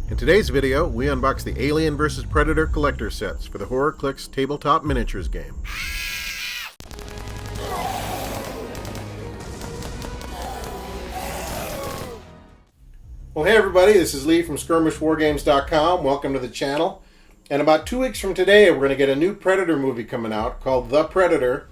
In today's video, we unbox the Alien vs. Predator collector sets for the HorrorClix tabletop miniatures game. Well, hey everybody, this is Lee from skirmishwargames.com. Welcome to the channel. And about 2 weeks from today, we're going to get a new Predator movie coming out called The Predator.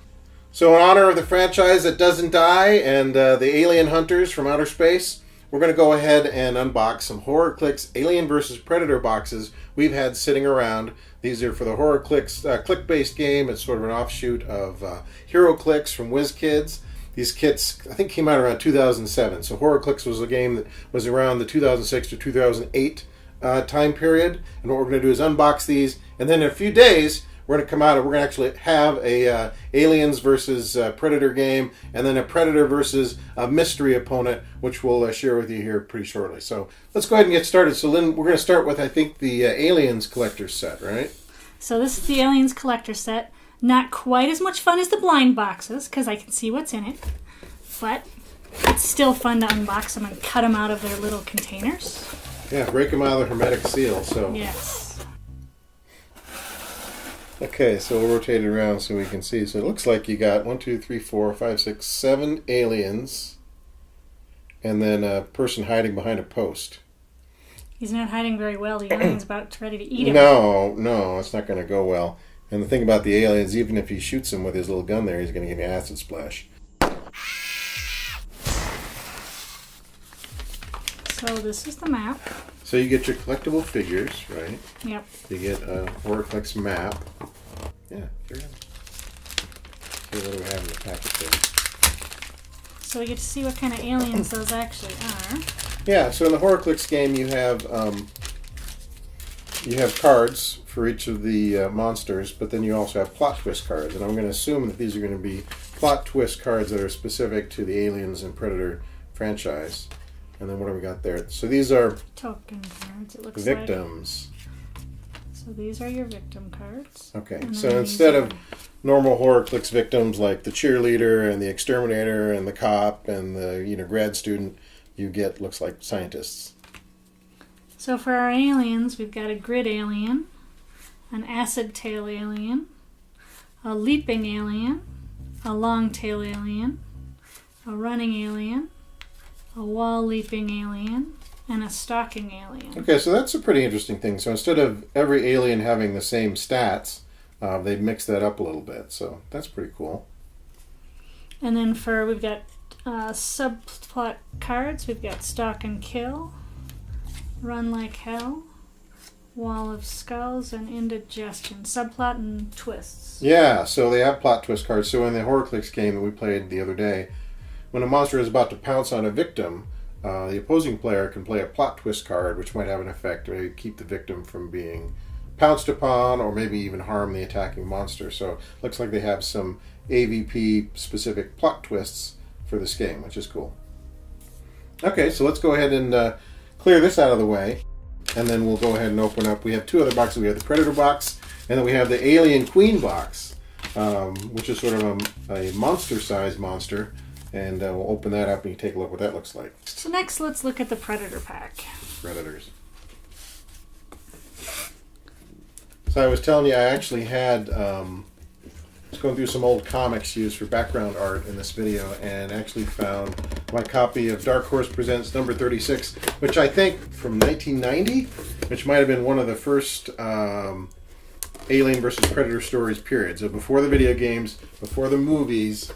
So in honor of the franchise that doesn't die and the alien hunters from outer space, we're going to go ahead and unbox some HorrorClix Alien vs. Predator boxes we've had sitting around. These are for the HorrorClix click-based game. It's sort of an offshoot of HeroClix from WizKids. These kits, I think, came out around 2007. So HorrorClix was a game that was around the 2006 to 2008 time period. And what we're going to do is unbox these. And then in a few days, we're going to come out and we're going to actually have a Aliens versus Predator game, and then a Predator versus a mystery opponent, which we'll share with you here pretty shortly. So let's go ahead and get started. So Lynn, we're going to start with, I think, the Aliens Collectors Set, right? So this is the Aliens Collectors Set. Not quite as much fun as the blind boxes, because I can see what's in it. But it's still fun to unbox them and cut them out of their little containers. Yeah, break them out of the hermetic seal. So yes. Okay, so we'll rotate it around so we can see. So it looks like you got 1, 2, 3, 4, 5, 6, 7 aliens, and then a person hiding behind a post. He's not hiding very well. The alien's about ready to eat him. No, it's not going to go well. And the thing about the aliens, even if he shoots him with his little gun there, he's going to get an acid splash. So this is the map. So you get your collectible figures, right? Yep. You get a HorrorClix map. Yeah, here it is. See what do we have in the packet there. So we get to see what kind of aliens those actually are. Yeah, so in the HorrorClix game you have cards for each of the monsters, but then you also have plot twist cards. And I'm going to assume that these are going to be plot twist cards that are specific to the Aliens and Predator franchise. And then what do we got there? So these are token cards, it looks victims. like. So these are your victim cards. Okay, so instead of normal HorrorClix victims like the cheerleader and the exterminator and the cop and the grad student, you get, looks like, scientists. So for our aliens, we've got a grid alien, an acid tail alien, a leaping alien, a long tail alien, a running alien, a wall-leaping alien, and a stalking alien. Okay, so that's a pretty interesting thing. So instead of every alien having the same stats, they've mixed that up a little bit. So that's pretty cool. And then we've got subplot cards. We've got Stalk and Kill, Run Like Hell, Wall of Skulls, and Indigestion. Subplot and twists. Yeah, so they have plot twist cards. So in the HorrorClix game that we played the other day, when a monster is about to pounce on a victim, the opposing player can play a plot twist card, which might have an effect to maybe keep the victim from being pounced upon or maybe even harm the attacking monster. So it looks like they have some AVP-specific plot twists for this game, which is cool. Okay, so let's go ahead and clear this out of the way, and then we'll go ahead and open up. We have two other boxes. We have the Predator box, and then we have the Alien Queen box, which is sort of a monster-sized monster. And we'll open that up and you take a look what that looks like. So next, let's look at the Predator pack. Predators. So I was telling you, I actually had, I was going through some old comics used for background art in this video, and actually found my copy of Dark Horse Presents number 36, which I think from 1990, which might have been one of the first Alien versus Predator stories, period. So before the video games, before the movies,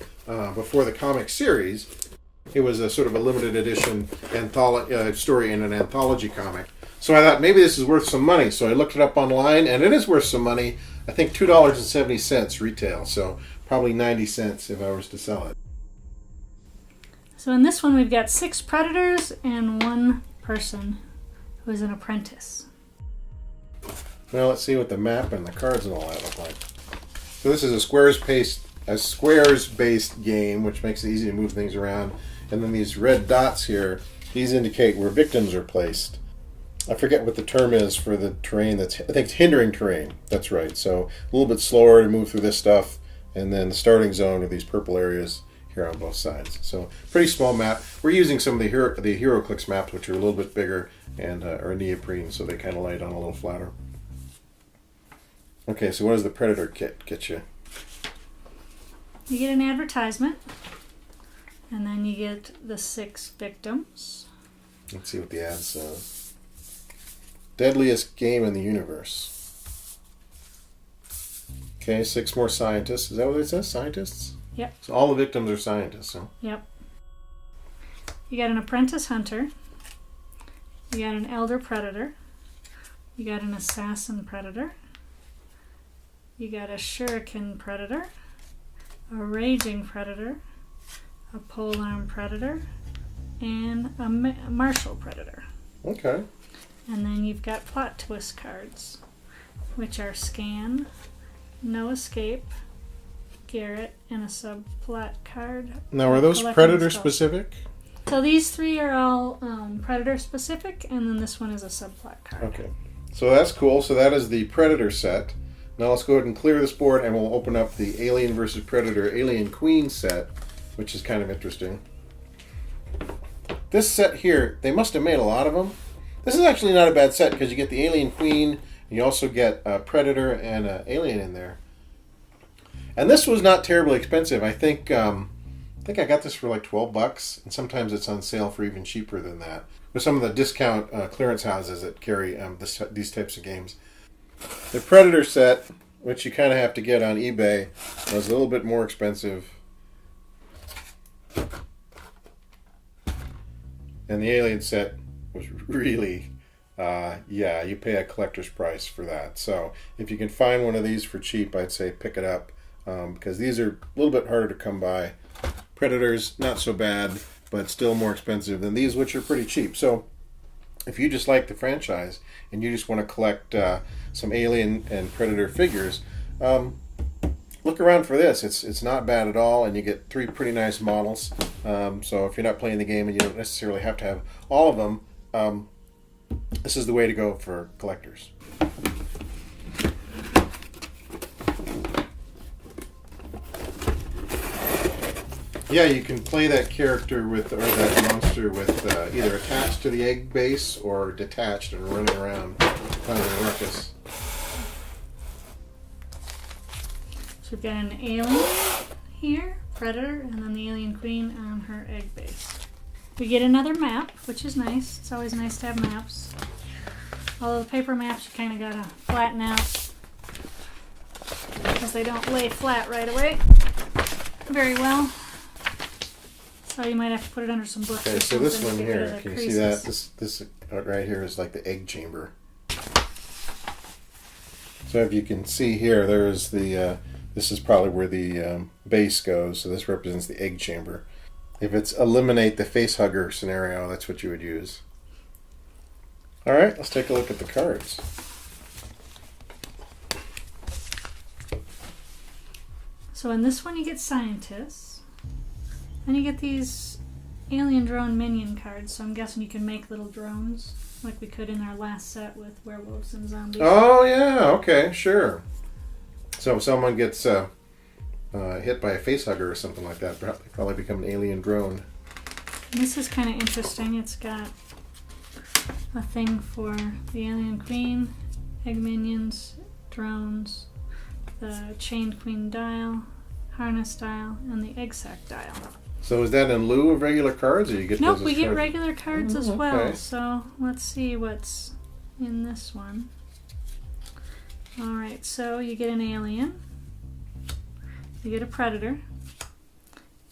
before the comic series, it was a sort of a limited edition story in an anthology comic. So I thought maybe this is worth some money. So I looked it up online, and it is worth some money. I think $2.70 retail, so probably 90 cents if I was to sell it. So in this one, we've got 6 Predators and 1 person who is an apprentice. Well, let's see what the map and the cards and all that look like. So this is a squares-based game, which makes it easy to move things around. And then these red dots here, these indicate where victims are placed. I forget what the term is for the terrain I think it's hindering terrain. That's right. So a little bit slower to move through this stuff. And then the starting zone of these purple areas here on both sides. So pretty small map. We're using some of the HorrorClix maps, which are a little bit bigger and are neoprene, so they kind of lay down a little flatter. Okay, so what does the Predator kit get you? You get an advertisement, and then you get the 6 victims. Let's see what the ad says. Deadliest game in the universe. Okay, 6 more scientists. Is that what it says? Scientists? Yep. So all the victims are scientists, huh? Yep. You got an apprentice hunter. You got an elder predator. You got an assassin predator. You got a shuriken predator. A raging predator. A polearm predator. And a martial predator. Okay. And then you've got plot twist cards, which are Scan, No Escape, Garrett, and a subplot card. Now, are those Predator specific? So these 3 are all Predator specific, and then this one is a subplot card. Okay. So that's cool. So that is the Predator set. Now let's go ahead and clear this board, and we'll open up the Alien vs. Predator Alien Queen set, which is kind of interesting. This set here, they must have made a lot of them. This is actually not a bad set because you get the Alien Queen, and you also get a Predator and an Alien in there. And this was not terribly expensive. I think I got this for like $12, and sometimes it's on sale for even cheaper than that. With some of the discount clearance houses that carry these types of games. The Predator set, which you kind of have to get on eBay, was a little bit more expensive. And the Alien set was really, you pay a collector's price for that. So if you can find one of these for cheap, I'd say pick it up because these are a little bit harder to come by. Predators, not so bad, but still more expensive than these, which are pretty cheap. So if you just like the franchise and you just want to collect some Alien and Predator figures, look around for this. It's not bad at all, and you get 3 pretty nice models. So if you're not playing the game and you don't necessarily have to have all of them, this is the way to go for collectors. Yeah, you can play that character or that monster with either attached to the egg base or detached and running around kind of a ruckus. So we've got an alien here, Predator, and then the Alien Queen on her egg base. We get another map, which is nice. It's always nice to have maps. Although the paper maps you kind of gotta flatten out because they don't lay flat right away very well. So you might have to put it under some books. Okay, so this one here, can you see that? This right here is like the egg chamber. So if you can see here, there's the, this is probably where the base goes, so this represents the egg chamber. If it's eliminate the face hugger scenario, that's what you would use. Alright, let's take a look at the cards. So in this one you get scientists. Then you get these alien drone minion cards, so I'm guessing you can make little drones like we could in our last set with werewolves and zombies. Oh yeah, okay, sure. So if someone gets hit by a facehugger or something like that, they probably become an alien drone. And this is kind of interesting. It's got a thing for the Alien Queen, egg minions, drones, the chained queen dial, harness dial, and the egg sac dial. So is that in lieu of regular cards, or you get Nope, those as we get cards? regular cards as okay. well. So let's see what's in this one. Alright, so you get an alien, you get a predator,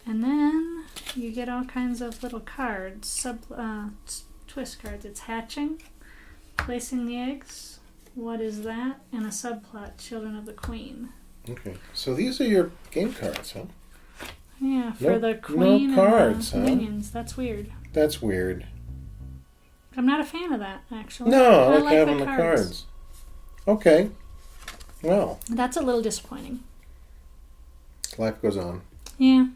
and then you get all kinds of little cards, twist cards. It's hatching, placing the eggs, what is that, and a subplot, Children of the Queen. Okay, so these are your game cards, huh? Yeah, for the queen cards, and the huh? minions. That's weird. That's weird. I'm not a fan of that, actually. No, I like having the cards. Okay. Well. That's a little disappointing. Life goes on. Yeah.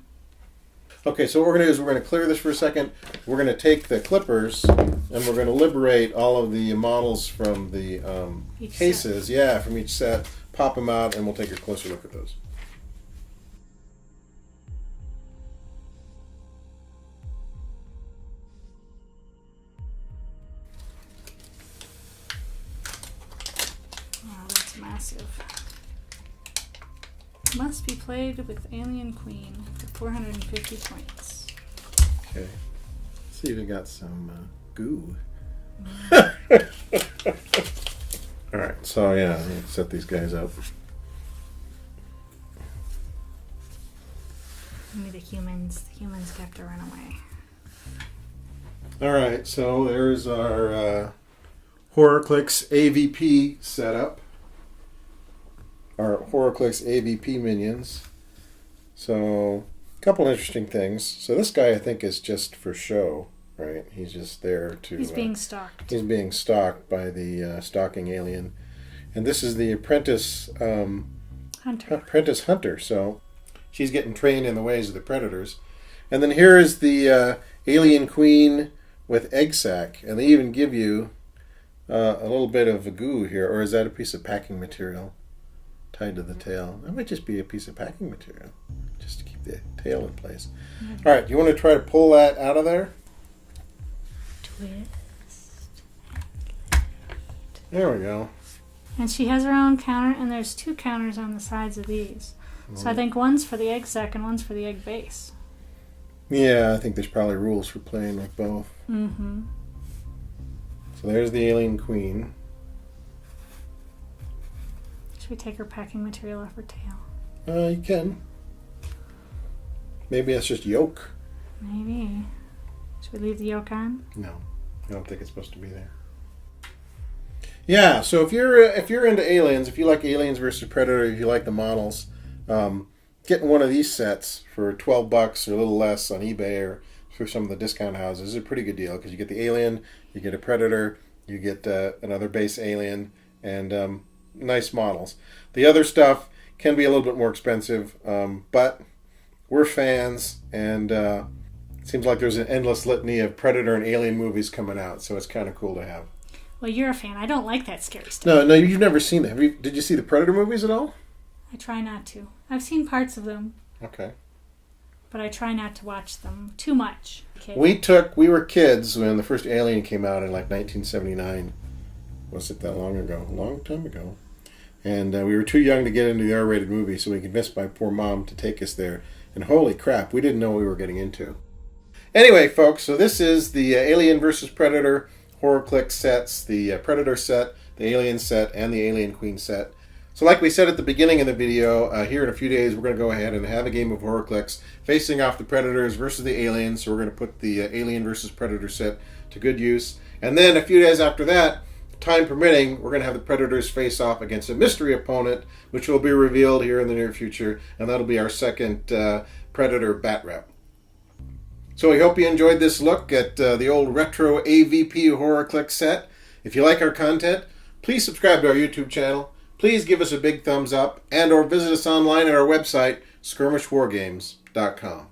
Okay, so what we're going to do is we're going to clear this for a second. We're going to take the clippers and we're going to liberate all of the models from the cases. Set. Yeah, from each set. Pop them out and we'll take a closer look at those. massive. Must be played with Alien Queen for 450 points. Okay. Let's see if we got some goo. Alright, so yeah, let's set these guys up. Maybe the humans kept to run away. Alright, so there's our HorrorClix AVP setup. Our HorrorClix AVP minions. So, a couple interesting things. So this guy I think is just for show, right? He's just there to... He's being stalked. He's being stalked by the stalking alien. And this is the apprentice... Hunter. Apprentice Hunter, so she's getting trained in the ways of the predators. And then here is the Alien Queen with egg sac. And they even give you a little bit of a goo here. Or is that a piece of packing material tied to the tail? That might just be a piece of packing material, just to keep the tail in place. Mm-hmm. All right, you want to try to pull that out of there? Twist. There we go. And she has her own counter, and there's 2 counters on the sides of these. So I think one's for the egg sac and one's for the egg base. Yeah, I think there's probably rules for playing with both. Mm-hmm. So there's the Alien Queen. Should we take her packing material off her tail? You can. Maybe that's just yolk. Maybe. Should we leave the yolk on? No, I don't think it's supposed to be there. Yeah, so if you're into aliens, if you like Aliens versus Predator, if you like the models, getting one of these sets for $12 or a little less on eBay or through some of the discount houses is a pretty good deal because you get the alien, you get a predator, you get another base alien, and nice models. The other stuff can be a little bit more expensive, but we're fans, and it seems like there's an endless litany of Predator and Alien movies coming out, so it's kind of cool to have. Well, you're a fan. I don't like that scary stuff. No, you've never seen that. Did you see the Predator movies at all? I try not to. I've seen parts of them. Okay. But I try not to watch them too much. Okay. We were kids when the first Alien came out in like 1979. Was it that long ago? A long time ago. And we were too young to get into the R-rated movie, so we convinced my poor mom to take us there. And holy crap, we didn't know what we were getting into. Anyway, folks, so this is the Alien vs. Predator HorrorClix sets, the Predator set, the Alien set, and the Alien Queen set. So like we said at the beginning of the video, here in a few days we're going to go ahead and have a game of HorrorClix facing off the Predators versus the Aliens. So we're going to put the Alien versus Predator set to good use. And then a few days after that, time permitting, we're going to have the Predators face off against a mystery opponent, which will be revealed here in the near future. And that'll be our second Predator bat rep. So we hope you enjoyed this look at the old retro AVP HorrorClix set. If you like our content, please subscribe to our YouTube channel. Please give us a big thumbs up and or visit us online at our website, skirmishwargames.com.